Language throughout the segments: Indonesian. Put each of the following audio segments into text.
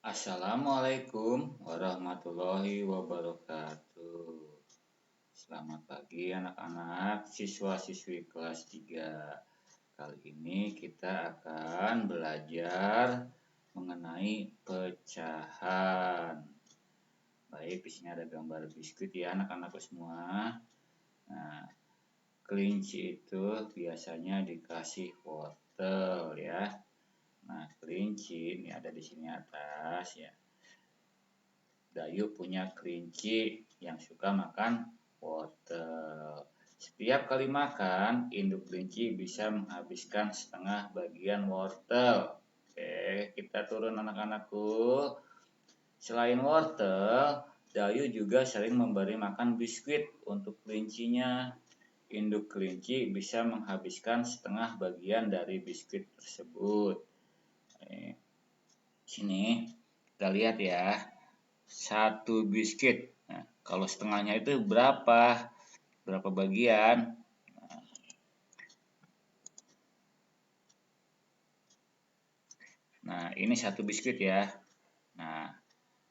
Assalamualaikum warahmatullahi wabarakatuh. Selamat pagi anak-anak siswa-siswi kelas 3. Kali ini kita akan belajar mengenai pecahan. Baik, di sini ada gambar biskuit ya anak-anakku semua. Nah, kelinci itu biasanya dikasih wortel ya. Nah, kelinci ini ada di sini atas ya. Dayu punya kelinci yang suka makan wortel. Setiap kali makan, induk kelinci bisa menghabiskan setengah bagian wortel. Oke, kita turun anak-anakku. Selain wortel, Dayu juga sering memberi makan biskuit untuk kelincinya. Induk kelinci bisa menghabiskan setengah bagian dari biskuit tersebut. Sini kita lihat ya, satu biskuit. Nah, kalau setengahnya itu berapa bagian? Nah, ini satu biskuit ya. Nah,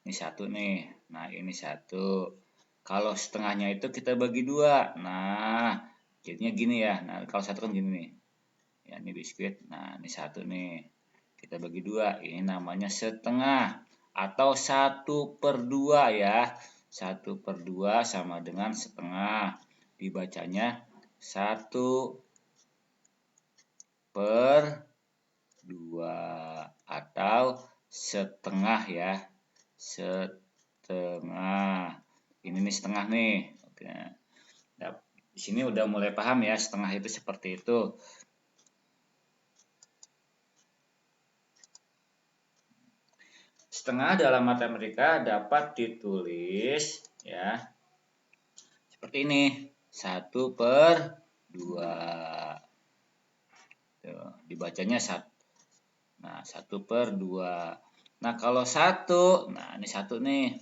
ini satu nih. Nah, ini satu. Kalau setengahnya itu kita bagi dua. Nah, jadinya gini ya. Nah, kalau satu kan gini nih. Ya, ini biskuit. Nah, ini satu nih. Kita bagi dua. Ini namanya setengah. Atau 1/2 ya. 1/2 sama dengan setengah. Dibacanya 1/2 atau setengah ya. Setengah. Ini nih setengah nih. Oke. Nah, di sini udah mulai paham ya, setengah itu seperti itu. Setengah dalam matematika dapat ditulis ya seperti ini, 1/2. Tuh, dibacanya 1. Nah, 1/2. Nah, kalau 1, nah ini 1 nih.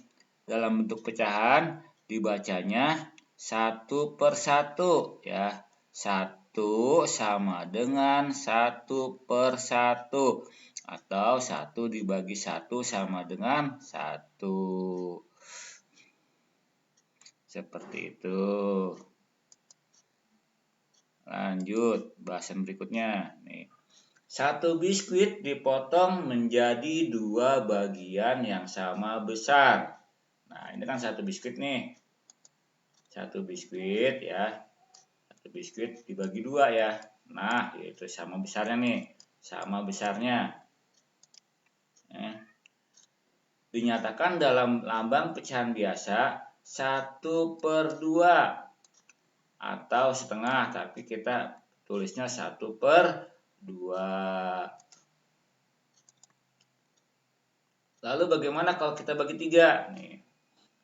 Dalam bentuk pecahan dibacanya 1/1 ya. 1 sama dengan 1/1. Atau 1 dibagi 1 sama dengan 1. Seperti itu. Lanjut, bahasan berikutnya. Nih. Satu biskuit dipotong menjadi 2 bagian yang sama besar. Nah, ini kan satu biskuit nih. Satu biskuit ya. Satu biskuit dibagi 2 ya. Nah, itu sama besarnya nih. Sama besarnya. Dinyatakan dalam lambang pecahan biasa 1/2 atau setengah, tapi kita tulisnya 1/2. Lalu bagaimana kalau kita bagi 3? Nih.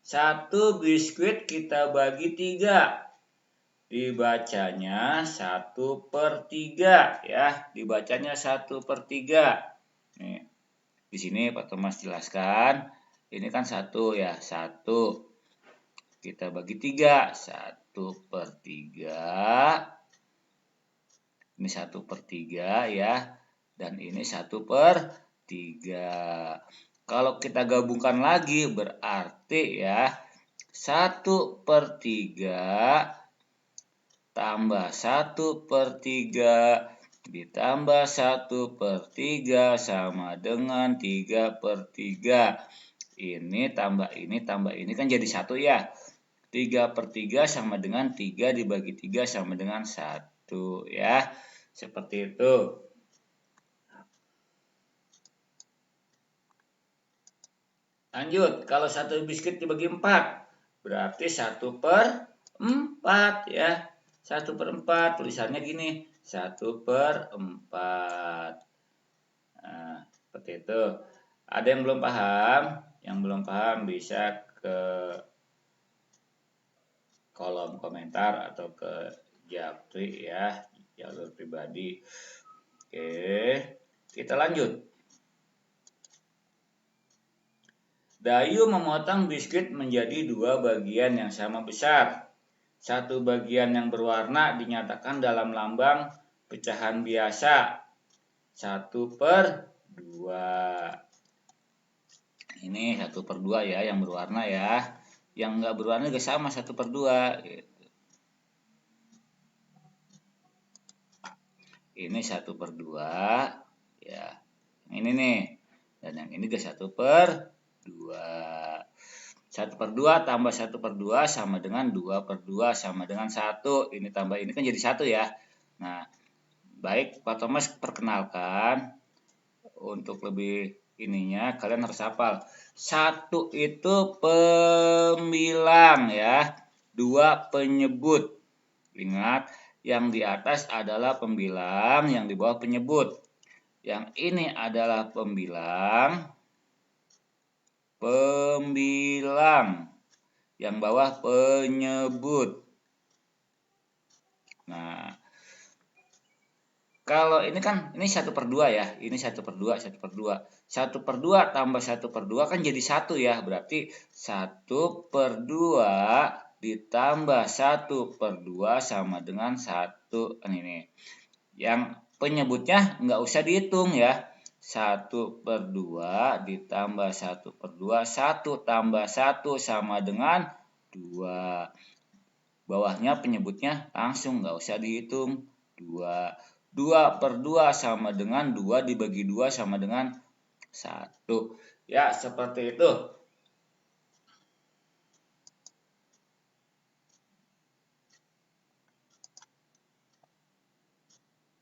Satu biskuit kita bagi 3. Dibacanya 1/3 ya. Dibacanya 1/3. Nih. Di sini Pak Thomas jelaskan. Ini kan 1 ya. 1. Kita bagi 3. 1/3. Ini 1/3 ya. Dan ini 1/3. Kalau kita gabungkan lagi berarti ya 1/3 tambah 1/3 ditambah 1/3 sama dengan 3/3. Ini tambah ini kan jadi 1 ya. 3/3 sama dengan 3 dibagi 3 sama dengan 1 ya. Seperti itu. Lanjut, kalau satu biskuit dibagi 4, berarti 1/4 ya. 1/4, tulisannya gini, 1/4. Nah, seperti itu. Ada yang belum paham? Yang belum paham bisa ke kolom komentar atau ke Japri ya, jalur pribadi. Oke, kita lanjut. Dayu memotong biskuit menjadi 2 bagian yang sama besar. Satu bagian yang berwarna dinyatakan dalam lambang pecahan biasa 1/2. Ini 1/2 ya yang berwarna ya. Yang nggak berwarna juga sama 1/2 gitu. Ini 1/2 ya. Yang ini nih. Dan yang ini juga 1/2. 1/2 tambah 1/2 sama dengan 2/2 sama dengan 1. Ini tambah ini kan jadi 1 ya. Nah, baik Pak Thomas perkenalkan. Untuk lebih ininya kalian harus hafal. 1 itu pembilang ya. 2 penyebut. Ingat, yang di atas adalah pembilang, yang di bawah penyebut. Yang ini adalah pembilang. Yang bawah penyebut. Nah, kalau ini kan ini 1/2 ya, ini 1/2, 1/2. 1/2 tambah 1/2 kan jadi 1 ya, berarti 1/2 ditambah 1/2 sama dengan 1. Ini. Yang penyebutnya nggak usah dihitung ya. 1/2 ditambah 1/2, 1 tambah 1 sama dengan 2. Bawahnya penyebutnya langsung nggak usah dihitung. 2. 2/2 sama dengan 2 dibagi 2 sama dengan 1. Ya, seperti itu.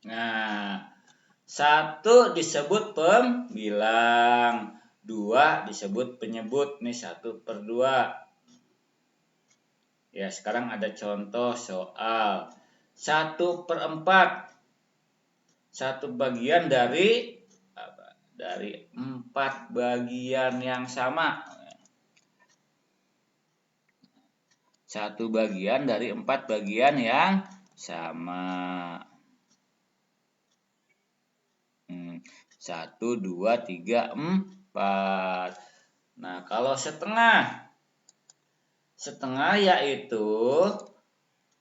Nah, 1 disebut pembilang, 2 disebut penyebut. Nih 1/2. Ya, sekarang ada contoh soal 1/4. 1 bagian dari 4 bagian yang sama. 1 bagian dari 4 bagian yang sama. 1, 2, 3, 4. Nah, kalau setengah. Setengah yaitu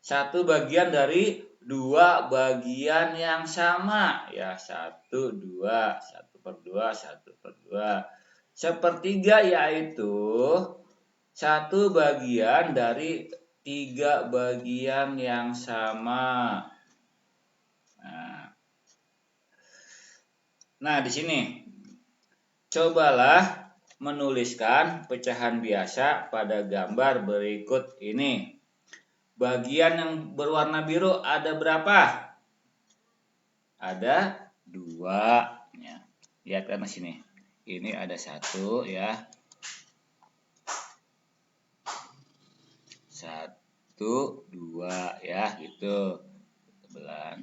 1 bagian dari 2 bagian yang sama. Ya, 1, 2, 1/2, 1/2. Sepertiga yaitu 1 bagian dari 3 bagian yang sama. Nah, di sini cobalah menuliskan pecahan biasa pada gambar berikut ini. Bagian yang berwarna biru ada berapa? Ada 2. Ya. Lihat kan di sini. Ini ada 1 ya. 1, 2 ya, gitu. Tebelan.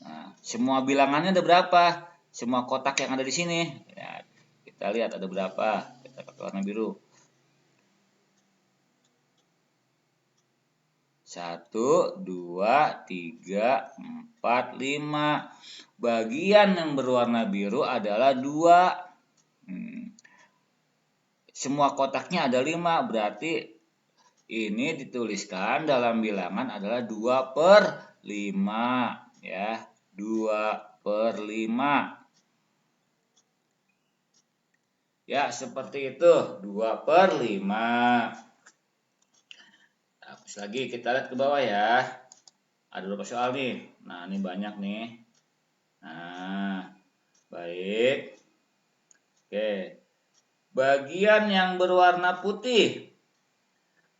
Nah, semua bilangannya ada berapa? Semua kotak yang ada di sini. Ya, kita lihat ada berapa. Kita pakai warna biru. 1, 2, 3, 4, 5. Bagian yang berwarna biru adalah 2. Semua kotaknya ada 5. Berarti ini dituliskan dalam bilangan adalah 2/5. Ya, 2/5. Ya, seperti itu. 2/5. Hapus lagi, kita lihat ke bawah ya. Ada beberapa soal nih. Nah, ini banyak nih. Nah, baik. Oke. Bagian yang berwarna putih.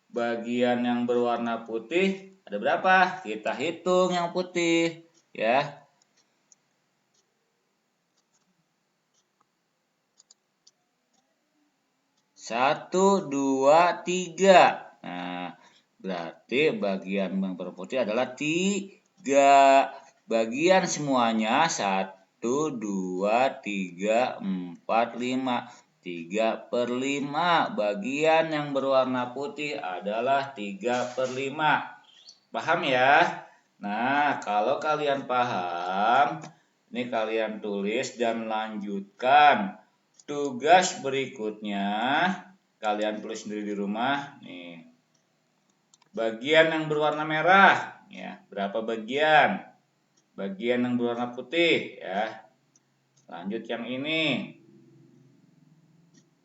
Bagian yang berwarna putih ada berapa? Kita hitung yang putih. Ya. 1, 2, 3. Nah, berarti bagian yang berputih adalah 3. Bagian semuanya 1, 2, 3, 4, 5. 3/5. Bagian yang berwarna putih adalah 3/5. Paham ya? Nah, kalau kalian paham, ini kalian tulis dan lanjutkan. Tugas berikutnya, kalian tulis sendiri di rumah. Nih, bagian yang berwarna merah, ya, berapa bagian? Bagian yang berwarna putih, ya. Lanjut yang ini.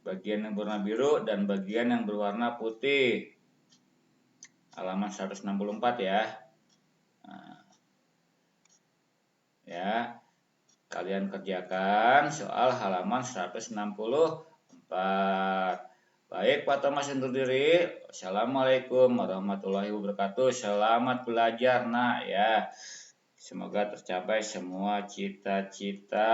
bagian yang berwarna biru, dan bagian yang berwarna putih. Halaman 164 ya. Nah, ya, kalian kerjakan soal halaman 164. Baik Pak Thomas undur diri. Assalamualaikum warahmatullahi wabarakatuh. Selamat belajar nak ya. Semoga tercapai semua cita-cita.